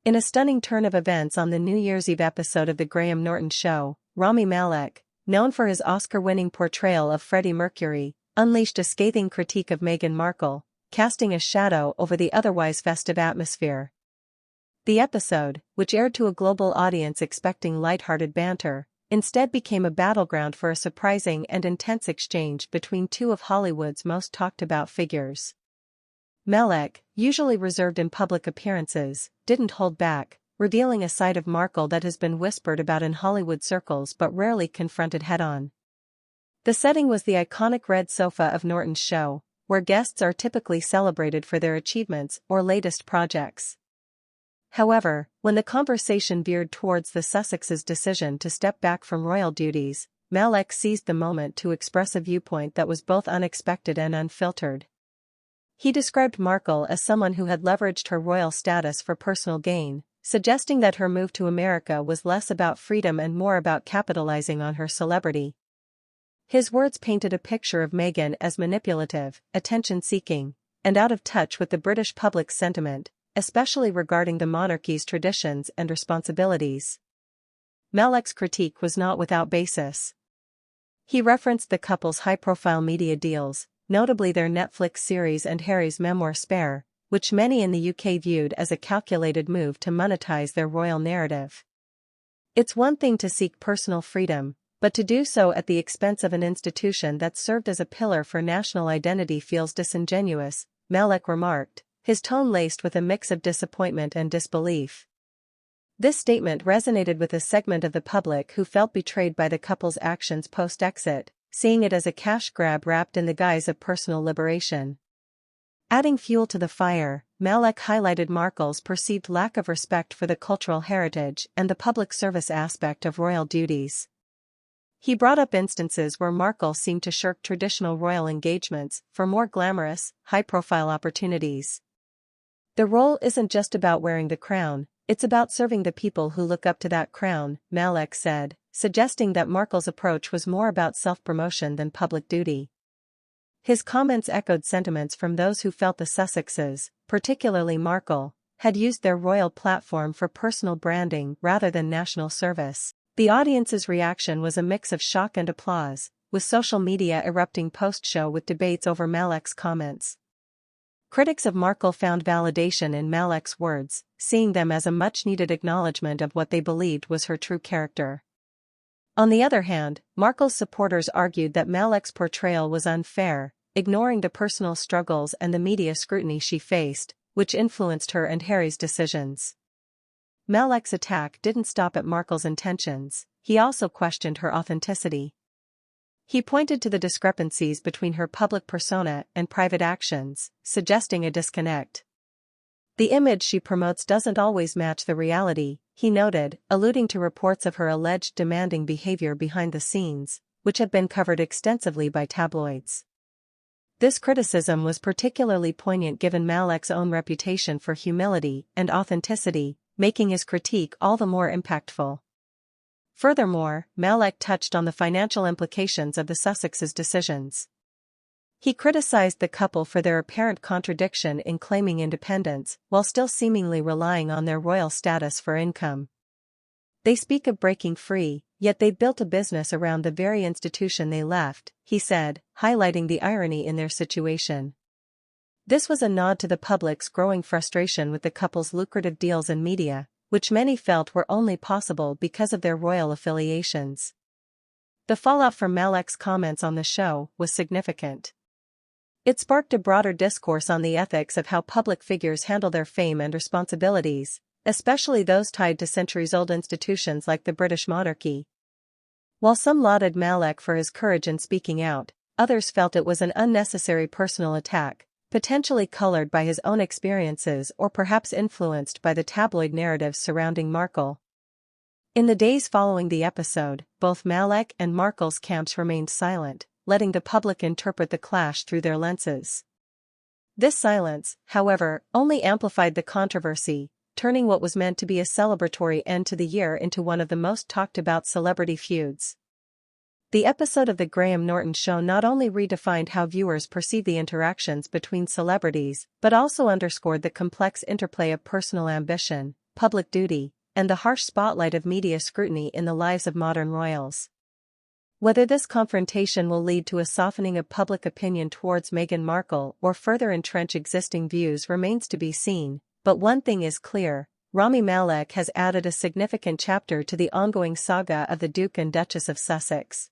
In a stunning turn of events on the New Year's Eve episode of The Graham Norton Show, Rami Malek, known for his Oscar-winning portrayal of Freddie Mercury, unleashed a scathing critique of Meghan Markle, casting a shadow over the otherwise festive atmosphere. The episode, which aired to a global audience expecting light-hearted banter, instead became a battleground for a surprising and intense exchange between two of Hollywood's most talked-about figures. Malek, usually reserved in public appearances, didn't hold back, revealing a side of Markle that has been whispered about in Hollywood circles but rarely confronted head-on. The setting was the iconic red sofa of Norton's show, where guests are typically celebrated for their achievements or latest projects. However, when the conversation veered towards the Sussexes' decision to step back from royal duties, Malek seized the moment to express a viewpoint that was both unexpected and unfiltered. He described Markle as someone who had leveraged her royal status for personal gain, suggesting that her move to America was less about freedom and more about capitalizing on her celebrity. His words painted a picture of Meghan as manipulative, attention-seeking, and out of touch with the British public's sentiment, especially regarding the monarchy's traditions and responsibilities. Malek's critique was not without basis. He referenced the couple's high-profile media deals, notably their Netflix series and Harry's memoir Spare, which many in the UK viewed as a calculated move to monetize their royal narrative. It's one thing to seek personal freedom, but to do so at the expense of an institution that served as a pillar for national identity feels disingenuous, Malek remarked, his tone laced with a mix of disappointment and disbelief. This statement resonated with a segment of the public who felt betrayed by the couple's actions post-exit, seeing it as a cash grab wrapped in the guise of personal liberation. Adding fuel to the fire, Malek highlighted Markle's perceived lack of respect for the cultural heritage and the public service aspect of royal duties. He brought up instances where Markle seemed to shirk traditional royal engagements for more glamorous, high-profile opportunities. The role isn't just about wearing the crown, it's about serving the people who look up to that crown, Malek said, suggesting that Markle's approach was more about self-promotion than public duty. His comments echoed sentiments from those who felt the Sussexes, particularly Markle, had used their royal platform for personal branding rather than national service. The audience's reaction was a mix of shock and applause, with social media erupting post-show with debates over Malek's comments. Critics of Markle found validation in Malek's words, seeing them as a much-needed acknowledgement of what they believed was her true character. On the other hand, Markle's supporters argued that Malek's portrayal was unfair, ignoring the personal struggles and the media scrutiny she faced, which influenced her and Harry's decisions. Malek's attack didn't stop at Markle's intentions, he also questioned her authenticity. He pointed to the discrepancies between her public persona and private actions, suggesting a disconnect. The image she promotes doesn't always match the reality, he noted, alluding to reports of her alleged demanding behavior behind the scenes, which have been covered extensively by tabloids. This criticism was particularly poignant given Malek's own reputation for humility and authenticity, making his critique all the more impactful. Furthermore, Malek touched on the financial implications of the Sussexes' decisions. He criticized the couple for their apparent contradiction in claiming independence, while still seemingly relying on their royal status for income. They speak of breaking free, yet they've built a business around the very institution they left, he said, highlighting the irony in their situation. This was a nod to the public's growing frustration with the couple's lucrative deals in media, which many felt were only possible because of their royal affiliations. The fallout from Malek's comments on the show was significant. It sparked a broader discourse on the ethics of how public figures handle their fame and responsibilities, especially those tied to centuries-old institutions like the British monarchy. While some lauded Malek for his courage in speaking out, others felt it was an unnecessary personal attack, potentially colored by his own experiences or perhaps influenced by the tabloid narratives surrounding Markle. In the days following the episode, both Malek and Markle's camps remained silent, letting the public interpret the clash through their lenses. This silence, however, only amplified the controversy, turning what was meant to be a celebratory end to the year into one of the most talked-about celebrity feuds. The episode of The Graham Norton Show not only redefined how viewers perceive the interactions between celebrities but also underscored the complex interplay of personal ambition, public duty, and the harsh spotlight of media scrutiny in the lives of modern royals. Whether this confrontation will lead to a softening of public opinion towards Meghan Markle or further entrench existing views remains to be seen, but one thing is clear: Rami Malek has added a significant chapter to the ongoing saga of the Duke and Duchess of Sussex.